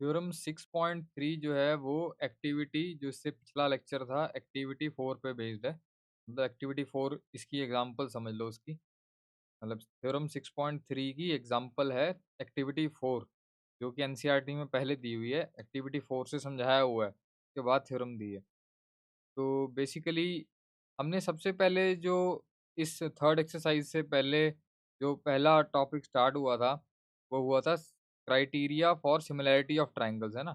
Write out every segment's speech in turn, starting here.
Theorem 6.3 जो है वो एक्टिविटी जो इससे पिछला लेक्चर था एक्टिविटी 4 पे बेस्ड है। मतलब एक्टिविटी 4 इसकी एग्जांपल समझ लो उसकी। मतलब थ्योरम 6.3 की एग्जांपल है एक्टिविटी 4 जो कि एनसीईआरटी में पहले दी हुई है। एक्टिविटी 4 से समझाया हुआ है, उसके बाद थ्योरम दी है। तो बेसिकली हमने सबसे पहले जो इस थर्ड एक्सरसाइज से पहले जो पहला टॉपिक स्टार्ट हुआ था, वो हुआ था criteria for similarity of triangles, है ना?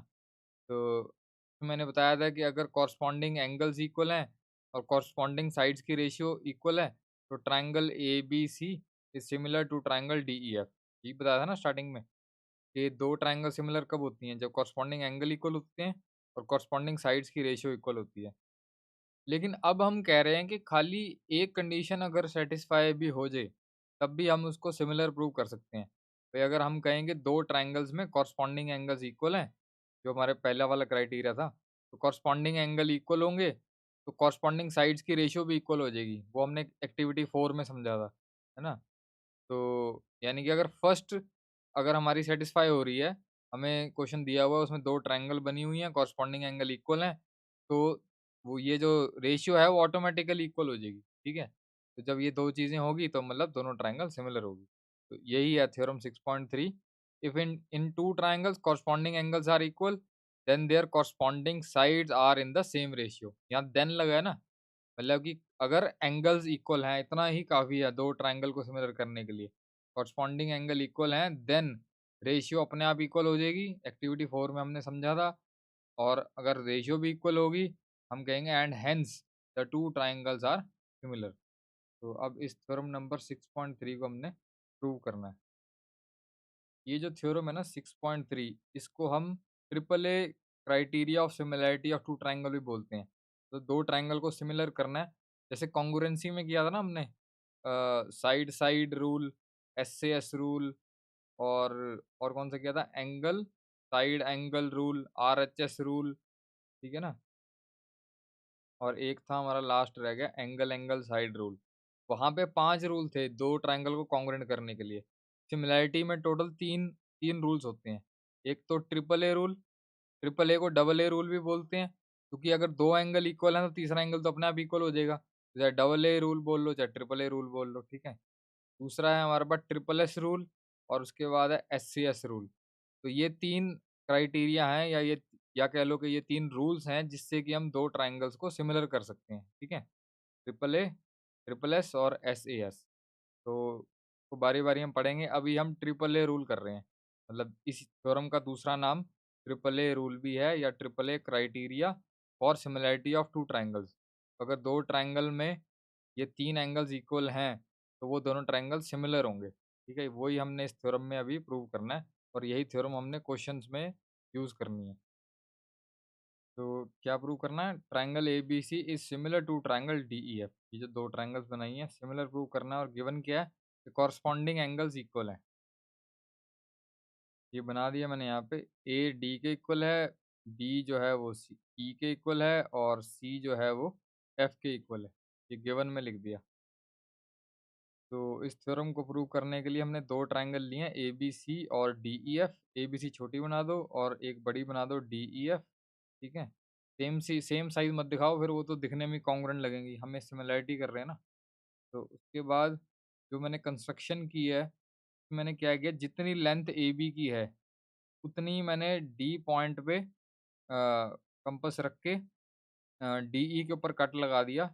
तो मैंने बताया था कि अगर कॉरस्पॉन्डिंग एंगल्स इक्वल हैं और कॉरस्पॉन्डिंग साइड्स की रेशियो इक्वल है, तो triangle A B C is similar to triangle D E F. ये बताया था ना स्टार्टिंग में कि दो ट्रायंगल सिमिलर कब होती हैं, जब कॉरस्पॉन्डिंग एंगल इक्वल होते हैं और कॉरस्पॉन्डिंग साइड्स की रेशियो इक्वल होती है। लेकिन अब हम कह रहे हैं कि खाली एक कंडीशन अगर सेटिस्फाई भी हो जाए, तब भी हम उसको सिमिलर प्रूव कर सकते हैं। भाई अगर हम कहेंगे दो ट्रायंगल्स में कॉरस्पॉन्डिंग एंगल्स इक्वल हैं, जो हमारे पहला वाला क्राइटेरिया था, तो कॉरस्पॉन्डिंग एंगल इक्वल होंगे, तो कॉरस्पॉन्डिंग साइड्स की रेशियो भी इक्वल हो जाएगी। वो हमने एक्टिविटी 4 में समझा था, है ना? तो यानी कि अगर हमारी सेटिस्फाई हो रही है, हमें क्वेश्चन दिया हुआ है उसमें 2 ट्रायंगल बनी हुई हैं, कॉरस्पॉन्डिंग एंगल इक्वल हैं, तो वो ये जो रेशियो है वो ऑटोमेटिकली इक्वल हो जाएगी, ठीक है? तो जब ये 2 चीज़ें होगी तो मतलब दोनों ट्रायंगल सिमिलर होगी। तो यही है theorem 6.3। If in 2 triangles corresponding angles are equal, then their corresponding sides are in the same ratio. यहाँ देन लगा है ना, मतलब कि अगर एंगल्स इक्वल हैं, इतना ही काफ़ी है 2 ट्रायंगल को सिमिलर करने के लिए। कॉरस्पॉन्डिंग एंगल इक्वल हैं, देन रेशियो अपने आप इक्वल हो जाएगी। एक्टिविटी 4 में हमने समझा था। और अगर रेशियो भी इक्वल होगी, हम कहेंगे and hence the 2 triangles are similar. तो अब इस थ्योरम नंबर 6.3 को हमने प्रूव करना है। ये जो थ्योरम है ना 6.3, इसको हम triple A criteria of similarity of two triangle भी बोलते हैं। तो 2 ट्रायंगल को सिमिलर करना है, जैसे कॉन्ग्रुएंसी में किया था ना हमने, side side rule, SAS rule, और कौन सा किया था, angle side angle rule, RHS rule, ठीक है ना? और एक था हमारा लास्ट रह गया एंगल एंगल साइड रूल। वहाँ पे 5 रूल थे 2 ट्रायंगल को कॉन्ग्रुएंट करने के लिए। सिमिलैरिटी में टोटल 3 रूल्स होते हैं। एक तो triple a rule, triple A को डबल ए रूल भी बोलते हैं, क्योंकि अगर 2 एंगल इक्वल हैं तो तीसरा एंगल तो अपने आप इक्वल हो जाएगा। चाहे डबल ए रूल बोल लो, चाहे ट्रिपल ए रूल बोल लो, ठीक है? दूसरा है हमारे पास ट्रिपल एस रूल, और उसके बाद है एससीएस रूल। तो ये 3 क्राइटेरिया हैं, या कह लो कि ये 3 रूल्स हैं जिससे कि हम 2 ट्रायंगल्स को सिमिलर कर सकते हैं, ठीक है? ट्रिपल ए, ट्रिपल एस और एसएएस। तो बारी-बारी हम पढ़ेंगे। अभी हम ट्रिपल ए रूल कर रहे हैं। मतलब इस थ्योरम का दूसरा नाम ट्रिपल ए रूल भी है, या triple A criteria for similarity of 2 triangles. अगर 2 ट्रायंगल में ये 3 एंगल्स इक्वल हैं, तो वो दोनों ट्रायंगल सिमिलर होंगे, ठीक है? वही हमने इस थ्योरम में अभी प्रूव करना है, और यही थ्योरम हमने क्वेश्चंस में यूज़ करनी है। तो क्या प्रूव करना है? Triangle ABC is similar to triangle DEF. ये जो 2 ट्रायंगल्स बनाई हैं, सिमिलर प्रूव करना है, और गिवन क्या है? कि कॉरस्पॉन्डिंग एंगल्स इक्वल हैं। ये बना दिया मैंने यहाँ पे। ए डी के इक्वल है, डी जो है वो सी ई के इक्वल है, और सी जो है वो एफ के इक्वल है। ये गिवन में लिख दिया। तो इस थ्योरम को प्रूव करने के लिए हमने 2 ट्रायंगल लिए हैं, ए बी सी और D E F. A B C छोटी बना दो और एक बड़ी बना दो, डी ई एफ, ठीक है? सेम साइज़ मत दिखाओ, फिर वो तो दिखने में कॉन्ग्रुएंट लगेंगी। हमें सिमिलैरिटी कर रहे हैं ना। तो उसके बाद जो मैंने कंस्ट्रक्शन की है, मैंने क्या किया, जितनी लेंथ ए बी की है, उतनी मैंने डी पॉइंट पे कंपास रख के डी ई के ऊपर कट लगा दिया।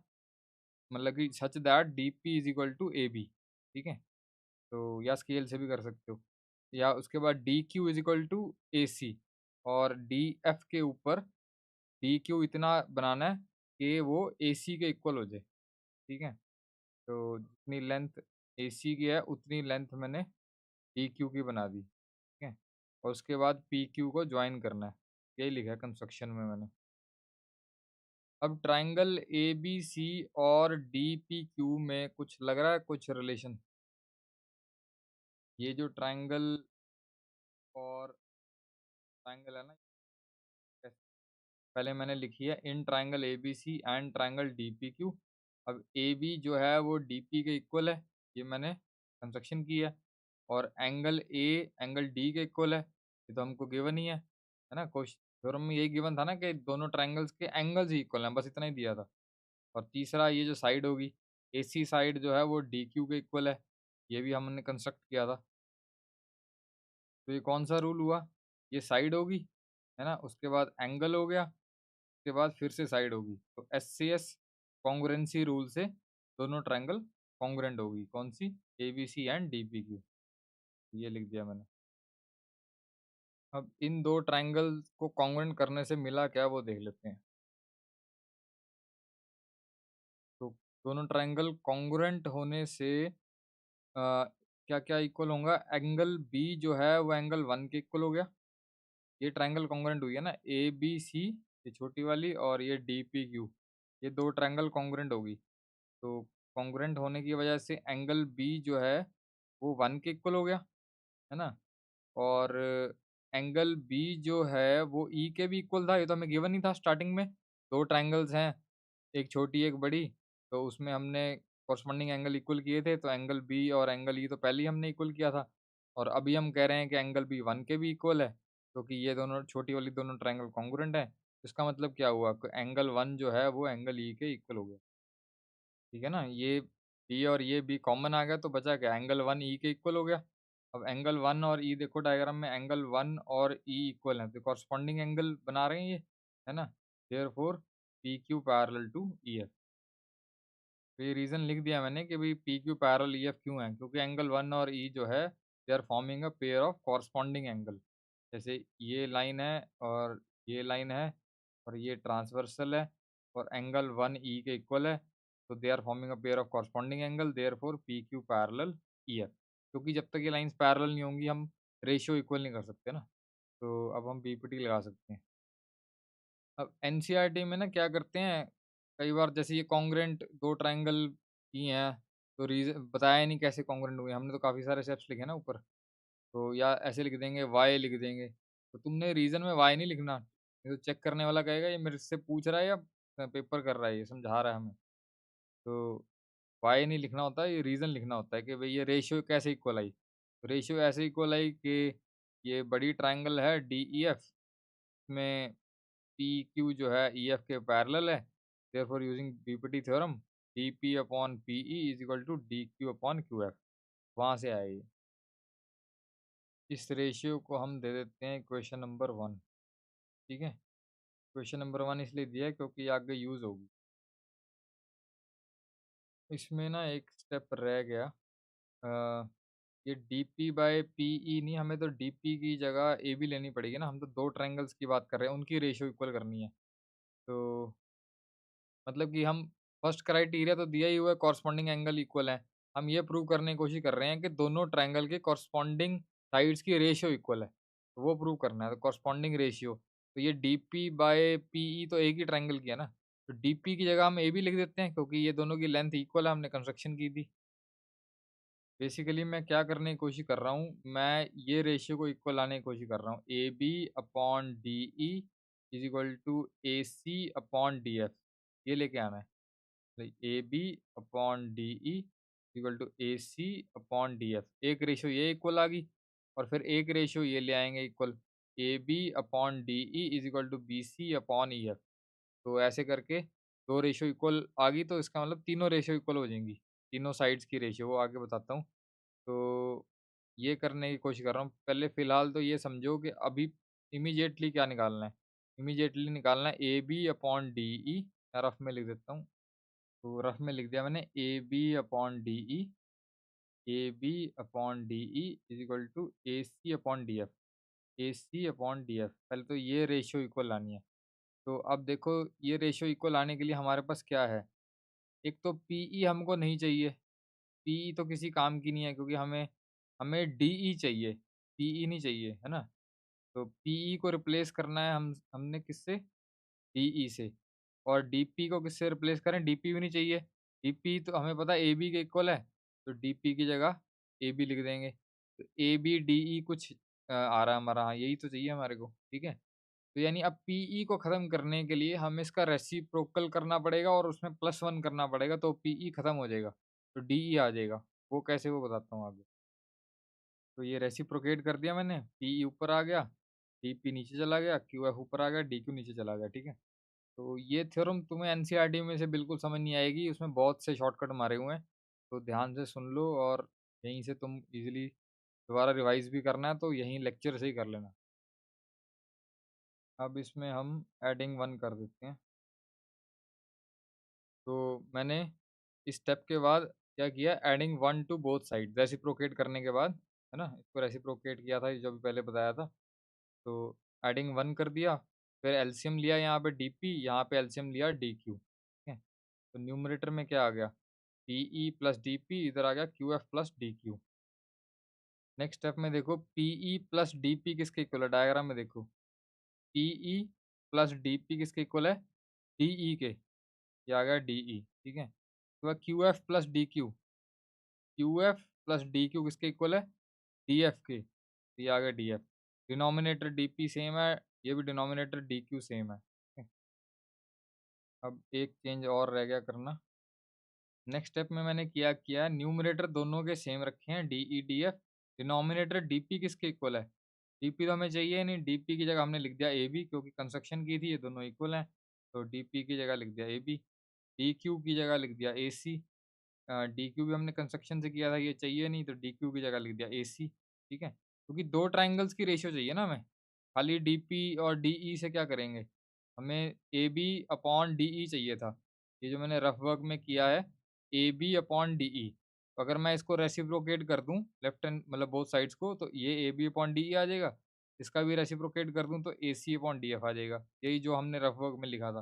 मतलब कि such that D P is equal to A B, ठीक है? तो या स्केल से भी कर सकते हो, या उसके बाद D Q is equal to A C, और डी एफ के ऊपर डी क्यू इतना बनाना है कि वो ए सी के इक्वल हो जाए, ठीक है? तो जितनी लेंथ ए सी की है, उतनी लेंथ मैंने डी क्यू की बना दी, ठीक है? और उसके बाद पी क्यू को ज्वाइन करना है। यही लिखा है कंस्ट्रक्शन में मैंने। अब ट्रायंगल ए बी सी और डी पी क्यू में कुछ लग रहा है, कुछ रिलेशन? ये जो ट्रायंगल और ट्रायंगल है ना, पहले मैंने लिखी है in triangle A B C and triangle D P Q. अब ए बी जो है वो डी पी के इक्वल है, ये मैंने कंस्ट्रक्शन की है। और एंगल ए एंगल डी के इक्वल है, ये तो हमको गिवन ही है। है ना? थ्योरम में यही गिवन था ना कि दोनों ट्रायंगल्स के एंगल्स ही इक्वल हैं, बस इतना ही दिया था। और तीसरा ये जो साइड होगी, एसी साइड जो है वो डी क्यू के इक्वल है, ये भी हमने कंस्ट्रक्ट किया था। तो ये कौन-सा रूल हुआ? ये साइड होगी, है ना? उसके बाद एंगल हो गया, उसके बाद फिर से साइड होगी। तो एससीएस कॉन्ग्रुएंसी रूल से दोनों ट्रायंगल कॉन्ग्रुएंट होगी। कौन-सी? ABC and DPQ. ये लिख दिया मैंने। अब इन 2 ट्रायंगल्स को कॉन्ग्रुएंट करने से मिला क्या वो देख लेते हैं। तो दोनों ट्रायंगल कॉन्ग्रुएंट होने से क्या-क्या इक्वल होगा? एंगल बी जो है वो एंगल 1 के इक्वल हो गया। ये ट्रायंगल कॉन्ग्रुएंट हुई है ना, एबीसी ये छोटी वाली और ये डीपीक्यू, ये 2 ट्रायंगल कॉन्ग्रुएंट होगी। तो कॉन्ग्रुएंट होने की वजह से एंगल बी जो है वो 1 के इक्वल हो गया, है ना? और एंगल बी जो है वो ई के भी इक्वल था, ये तो हमें गिवन ही था स्टार्टिंग में। 2 ट्रायंगल्स हैं, एक छोटी एक बड़ी, तो उसमें हमने कॉरस्पॉन्डिंग एंगल इक्वल किए थे, तो एंगल बी और एंगल ई तो पहले ही हमने इक्वल किया था। और अभी हम कह रहे हैं कि एंगल बी 1 के भी इक्वल है, क्योंकि ये दोनों छोटी वाली दोनों ट्रायंगल कॉन्ग्रुएंट हैं। इसका मतलब क्या हुआ कि एंगल 1 जो है वो एंगल ई के इक्वल हो गया। ठीक है ना? ये बी और ये बी कॉमन आ गया तो बचा क्या? एंगल 1 ई के इक्वल हो गया। अब एंगल 1 और ई देखो डायग्राम में, एंगल 1 और ई इक्वल हैं, तो कॉरस्पॉन्डिंग एंगल बना रहे हैं ये, है ना? Therefore P Q parallel to E F. तो ये रीज़न लिख दिया मैंने कि भई P Q parallel E F क्यों है? क्योंकि एंगल 1 और ई जो है they are forming a pair of corresponding angle. जैसे ये लाइन है और ये लाइन है और ये ट्रांसवर्सल है और एंगल 1 ई के इक्वल है, तो they are forming a pair of corresponding angle, therefore P Q parallel E F. क्योंकि जब तक ये लाइन्स पैरेलल नहीं होंगी हम रेशियो इक्वल नहीं कर सकते ना। तो अब हम बीपीटी लगा सकते हैं। अब एनसीईआरटी में ना क्या करते हैं, कई बार जैसे ये कॉन्ग्रुएंट 2 ट्रायंगल की हैं, तो रीज़न बताया नहीं कैसे कॉन्ग्रुएंट हुए, हमने तो काफ़ी सारे स्टेप्स लिखे ना ऊपर, तो या ऐसे लिख देंगे, वाई लिख देंगे, तो तुमने रीज़न में वाई नहीं लिखना, नहीं तो चेक करने वाला कहेगा ये मेरे से पूछ रहा है या पेपर कर रहा है, ये समझा रहा है हमें। तो वाई नहीं लिखना होता है, ये रीज़न लिखना होता है कि भई ये रेशियो कैसे इक्वल आई। तो रेशियो ऐसे इक्वल आई कि ये बड़ी ट्रायंगल है डीईएफ में पी क्यू जो है ई एफ के पैरेलल है, therefore using BPT theorem D P upon P E is equal to D Q upon Q F, वहाँ से आए ये। इस रेशियो को हम दे देते हैं क्वेश्चन नंबर 1। ठीक है? क्वेश्चन नंबर 1 इसलिए दिया है क्योंकि ये आगे यूज़ होगी। इसमें ना एक स्टेप रह गया, ये D P by P E नहीं, हमें तो डी पी की जगह ए बी लेनी पड़ेगी ना, हम तो 2 ट्रायंगल्स की बात कर रहे हैं, उनकी रेशियो इक्वल करनी है। तो मतलब कि हम फर्स्ट क्राइटेरिया तो दिया ही हुआ है, कॉरस्पॉन्डिंग एंगल इक्वल है। हम ये प्रूव करने की कोशिश कर रहे हैं कि दोनों ट्रायंगल के कॉरस्पॉन्डिंग साइड्स की रेशियो इक्वल है। तो वो प्रूव करना है, तो कॉरस्पॉन्डिंग रेशियो, तो ये डीपी बाय पीई तो एक ही ट्रायंगल की है ना, तो डीपी की जगह हम ए भी लिख देते हैं क्योंकि ये दोनों की लेंथ इक्वल है, हमने कंस्ट्रक्शन की थी। बेसिकली मैं क्या करने की कोशिश कर रहा हूँ, मैं ये रेशियो को इक्वल लाने की कोशिश कर रहा हूँ। A B upon D E is equal to A C upon D F, ये लेके आना है। A B upon D E equal to A C upon D F, एक रेशियो ये इक्वल आ गई और फिर एक रेशियो ये ले आएंगे equal, A B upon D E is equal to B C upon E F. तो ऐसे करके दो रेशियो इक्वल आ गई, तो इसका मतलब तीनों रेशियो इक्वल हो जाएंगी, तीनों साइड्स की रेशियो, वो आगे बताता हूँ। तो ये करने की कोशिश कर रहा हूँ, पहले फ़िलहाल तो ये समझो कि अभी इमीडिएटली क्या निकालना है, इमीडिएटली निकालना है A B upon D E, rough में लिख देता हूँ। तो रफ में लिख दिया मैंने, A B upon D E, A B upon D E is equal to A C upon D F, A C upon D F, पहले तो ये रेशियो इक्वल लानी है। तो अब देखो ये रेशियो इक्वल लाने के लिए हमारे पास क्या है, एक तो पी ई हमको नहीं चाहिए, पी ई तो किसी काम की नहीं है क्योंकि हमें हमें डी ई चाहिए, पी ई नहीं चाहिए, है ना? तो पी ई को रिप्लेस करना है हमने किससे? डीई से। और डीपी को किससे रिप्लेस करें? डीपी भी नहीं चाहिए। डीपी तो हमें पता है एबी के इक्वल है, तो डीपी की जगह एबी लिख देंगे। तो एबी डीई कुछ आ रहा है हमारा, हाँ, यही तो चाहिए हमारे को, ठीक है? तो यानी अब पीई को ख़त्म करने के लिए हमें इसका रेसिप्रोकल करना पड़ेगा और उसमें +1 करना पड़ेगा, तो पीई ख़त्म हो जाएगा, तो डीई आ जाएगा। वो कैसे वो बताता हूँ आगे। तो ये रेसिप्रोकेट कर दिया मैंने, पीई ऊपर आ गया, डी पी नीचे चला गया, क्यू एफ ऊपर आ गया, डी क्यू नीचे चला गया, ठीक है। तो ये थ्योरम तुम्हें एनसीईआरटी में से बिल्कुल समझ नहीं आएगी, उसमें बहुत से शॉर्टकट मारे हुए हैं, तो ध्यान से सुन लो और यहीं से तुम इजीली दोबारा रिवाइज भी करना है तो यहीं लेक्चर से ही कर लेना। अब इसमें हम एडिंग वन कर देते हैं। तो मैंने इस स्टेप के बाद क्या किया, adding one two both side, reciprocate करने के बाद, है ना, इसको रेसिप्रोकेट किया था जो भी पहले बताया था। तो एडिंग वन कर दिया, फिर एलसीएम लिया यहाँ पे डीपी, यहाँ पे एलसीएम लिया डी क्यू, ठीक है। तो न्यूमरेटर में क्या आ गया, पीई प्लस डीपी, इधर आ गया Q F plus D Q. Next step में देखो, पीई प्लस डीपी किसके इक्वल है, डायग्राम में देखो, पीई प्लस डीपी किसके इक्वल है, डीई के, ये आ गया डीई, ठीक है। तो Q F plus D Q, Q F plus D Q किसके इक्वल है, डी एफ के, तो ये आ गया D F. Denominator D P same है, ये भी डिनोमिनेटर डी क्यू सेम है, ठीक है। अब एक चेंज और रह गया करना। नेक्स्ट स्टेप में मैंने किया किया न्यूमरेटर दोनों के सेम रखे हैं, D E D F. Denominator D P किसके इक्वल है, डी पी तो हमें चाहिए ही नहीं, डी पी की जगह हमने लिख दिया ए बी, क्योंकि कंस्ट्रक्शन की थी, ये दोनों इक्वल हैं, तो डी पी की जगह लिख दिया ए बी। डी क्यू की जगह लिख दिया ए सी, डी क्यू भी हमने कंस्ट्रक्शन से किया था, ये चाहिए नहीं, तो डी क्यू की जगह लिख दिया ए सी, ठीक है। क्योंकि दो ट्राइंगल्स की रेशियो चाहिए ना हमें, खाली डी पी और डी ई से क्या करेंगे, हमें A B upon D E चाहिए था। ये जो मैंने रफ वर्क में किया है, A B upon D E, तो अगर मैं इसको रेसिप्रोकेट कर दूं लेफ्ट हैंड मतलब बोथ साइड्स को, तो ये A B upon D E आ जाएगा। इसका भी रेसिप्रोकेट कर दूं तो A C upon D F आ जाएगा, यही जो हमने रफ वर्क में लिखा था।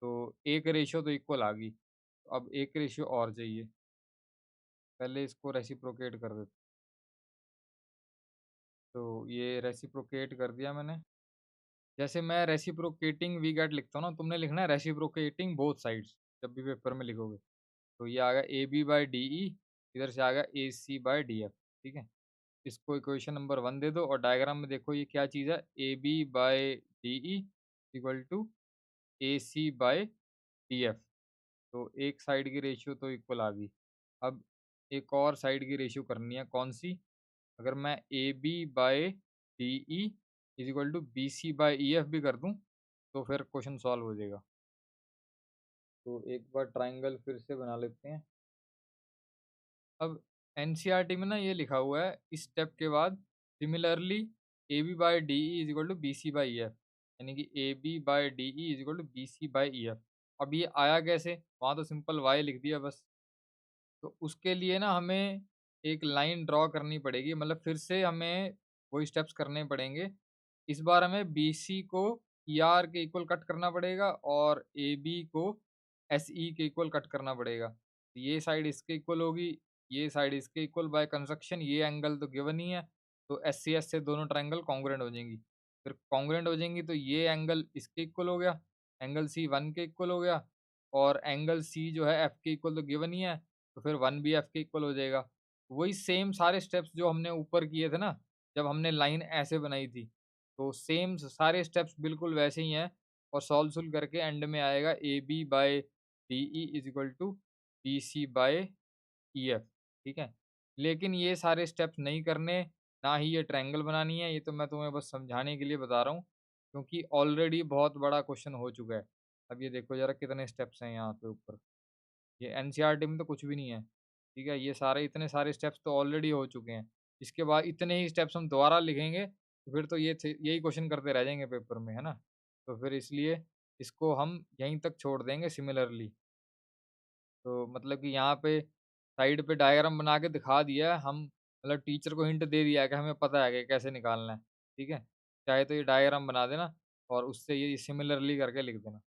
तो एक रेशियो तो इक्वल आ गई, अब एक रेशियो और चाहिए, पहले इसको रेसिप्रोकेट कर देते। तो ये रेसिप्रोकेट कर दिया मैंने। जैसे मैं रेसिप्रोकेटिंग वी गेट लिखता हूँ ना, तुमने लिखना है रेसिप्रोकेटिंग बोथ साइड्स, जब भी पेपर में लिखोगे। तो ये आ गया A B by D E, इधर से आ गया A C by D F, ठीक है। इसको इक्वेशन नंबर वन दे दो, और डायग्राम में देखो ये क्या चीज़ है, A B by D E equal to A C by D F. तो एक साइड की रेशियो तो इक्वल आ गई। अब एक और साइड की रेशियो करनी है, कौन सी, अगर मैं A B by D E is equal to B C by E F भी कर दूं, तो फिर क्वेश्चन सॉल्व हो जाएगा। तो एक बार ट्राइंगल फिर से बना लेते हैं। अब एनसीईआरटी में ना ये लिखा हुआ है इस स्टेप के बाद, similarly A B by D E is equal to B C by E F, यानी कि A B by D E is equal to B C by E F. अब ये आया कैसे, वहाँ तो सिंपल वाई लिख दिया बस। तो उसके लिए ना हमें एक लाइन ड्रॉ करनी पड़ेगी, मतलब फिर से हमें वही स्टेप्स करने पड़ेंगे। इस बार हमें बी सी को ई आर के इक्वल कट करना पड़ेगा, और ए बी को एस ई के इक्वल कट करना पड़ेगा। ये साइड इसके इक्वल होगी, ये साइड इसके इक्वल बाय कंस्ट्रक्शन, ये एंगल तो गिवन ही है, तो एस सी एस से दोनों ट्राइंगल कॉन्ग्रुएंट हो जाएंगी। फिर कॉन्ग्रुएंट हो जाएंगी तो ये एंगल इसके इक्वल हो गया, एंगल सी वन के इक्वल हो गया, और एंगल सी जो है एफ के इक्वल तो गिवन ही है, तो फिर वन भी एफ के इक्वल हो जाएगा। वही सेम सारे स्टेप्स जो हमने ऊपर किए थे ना, जब हमने लाइन ऐसे बनाई थी, तो सेम सारे स्टेप्स बिल्कुल वैसे ही हैं। और सॉल्व सुल करके एंड में आएगा A B by D E is equal to B C by E F, ठीक है। लेकिन ये सारे स्टेप्स नहीं करने, ना ही ये ट्रायंगल बनानी है, ये तो मैं तुम्हें बस समझाने के लिए बता रहा हूँ, क्योंकि ऑलरेडी बहुत बड़ा क्वेश्चन हो चुका है। अब ये देखो जरा कितने स्टेप्स हैं यहाँ पे ऊपर, ये एनसीईआरटी में तो कुछ भी नहीं है, ठीक है। ये सारे इतने सारे स्टेप्स तो ऑलरेडी हो चुके हैं, इसके बाद इतने ही स्टेप्स हम दोबारा लिखेंगे तो फिर तो यही क्वेश्चन करते रह जाएंगे पेपर में, है ना। तो फिर इसलिए इसको हम यहीं तक छोड़ देंगे सिमिलरली। तो मतलब कि यहाँ पे साइड पे डायग्राम बना के दिखा दिया है हम, मतलब टीचर को हिंट दे दिया है कि हमें पता है कि कैसे निकालना है, ठीक है। चाहे तो ये डायग्राम बना देना और उससे ये सिमिलरली करके लिख देना।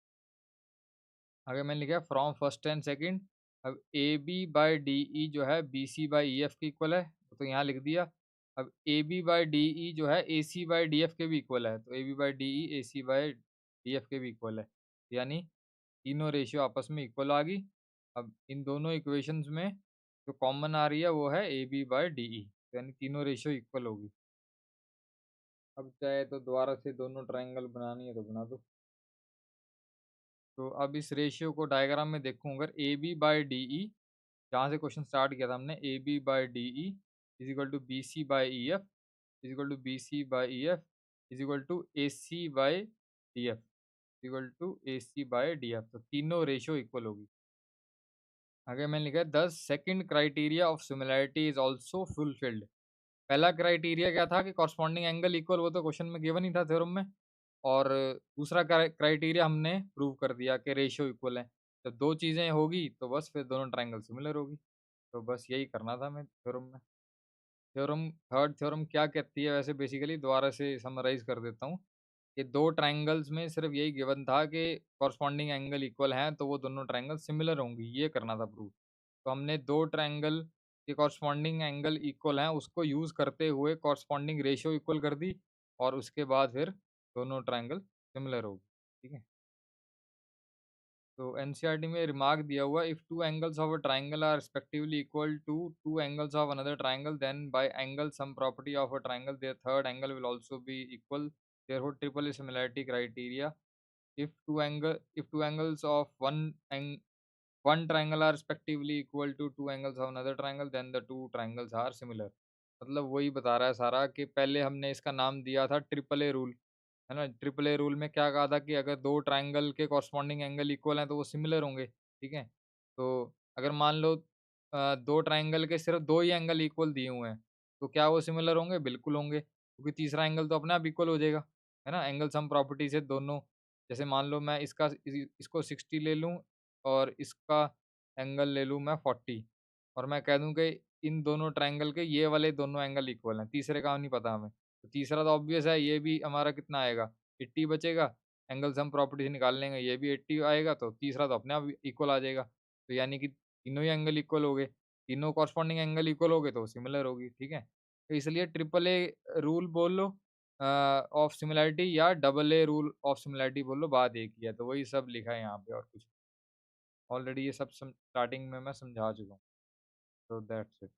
आगे मैंने लिखा है फ्रॉम फर्स्ट एंड सेकंड। अब A B by D E जो है B C by E F के इक्वल है, तो यहाँ लिख दिया। अब A B by D E जो है A C by D F के भी इक्वल है, तो A B by D E A C by D F के भी इक्वल है, यानी तीनों रेशियो आपस में इक्वल आ गई। अब इन दोनों इक्वेशंस में जो कॉमन आ रही है वो है A B by D E, यानी तीनों रेशियो इक्वल होगी। अब चाहे तो दोबारा से दोनों ट्रायंगल बनानी है तो बना दो। तो अब इस रेशियो को डायग्राम में देखूं, अगर A B by D E, जहाँ से क्वेश्चन स्टार्ट किया था हमने, A B by D E is equal to B C by E F is equal to B C by E F, is equal to A C by D F, equal to A C by D F, तो तीनों ratio equal होगी। आगे मैंने लिखा है the second criteria of similarity is also fulfilled. पहला criteria क्या था कि कॉरस्पॉन्डिंग एंगल इक्वल, वो तो क्वेश्चन में गिवन ही था थ्योरम में। और दूसरा क्राइटेरिया हमने प्रूव कर दिया कि रेशियो इक्वल है। जब दो चीज़ें होगी तो बस फिर दोनों ट्रायंगल सिमिलर होगी। तो बस यही करना था मैं थ्योरम में। थ्योरम थर्ड थ्योरम क्या कहती है वैसे, बेसिकली दोबारा से समराइज कर देता हूँ कि दो ट्रायंगल्स में सिर्फ यही गिवन था कि कॉरस्पॉन्डिंग एंगल इक्वल हैं तो वो दोनों ट्रायंगल सिमिलर होंगी, ये करना था प्रूव। तो हमने दो ट्रायंगल के कॉरस्पॉन्डिंग एंगल इक्वल हैं उसको यूज़ करते हुए कॉरस्पॉन्डिंग रेशियो इक्वल कर दी, और उसके बाद फिर दोनों ट्रायंगल सिमिलर होगी। ठीक है। तो एनसीईआरटी में रिमार्क दिया हुआ, if two angles of a triangle are respectively equal to two angles of another triangle, then by angle sum property of a triangle their third angle will also be equal, therefore triple similarity criteria. If two angles of one triangle are respectively equal to two angles of another triangle, then the two triangles are similar। मतलब वही बता रहा है सारा कि पहले हमने इसका नाम दिया था ट्रिपल ए रूल, है ना। ट्रिपल ए रूल में क्या कहा था कि अगर दो ट्रायंगल के कॉरस्पॉन्डिंग एंगल इक्वल हैं तो वो सिमिलर होंगे। ठीक है। तो अगर मान लो दो ट्रायंगल के सिर्फ दो ही एंगल इक्वल दिए हुए हैं, तो क्या वो सिमिलर होंगे? बिल्कुल होंगे, क्योंकि तीसरा एंगल तो अपने आप इक्वल हो जाएगा, है ना। एंगल सम प्रॉपर्टी से दोनों, जैसे मान लो मैं इसको 60 ले लूँ और इसका एंगल ले लूँ मैं 40, और मैं कह दूँ कि इन दोनों ट्रायंगल के ये वाले दोनों एंगल इक्वल हैं, तीसरे का नहीं पता हमें। तो तीसरा तो ऑब्वियस है, ये भी हमारा कितना आएगा, 80 बचेगा। एंगल सम प्रॉपर्टी से निकाल लेंगे, ये भी 80 आएगा, तो तीसरा तो अपने आप इक्वल आ जाएगा। तो यानी कि तीनों ही एंगल इक्वल हो गए, तीनों कॉरस्पॉन्डिंग एंगल इक्वल हो गए तो सिमिलर होगी। ठीक है। तो इसलिए ट्रिपल ए रूल बोल लो ऑफ सिमिलैरिटी, या double a rule of similarity बोल लो, बात एक ही है। तो वही सब लिखा है यहाँ पे, और कुछ ऑलरेडी ये सब स्टार्टिंग में मैं समझा चुका हूँ। तो दैट्स इट।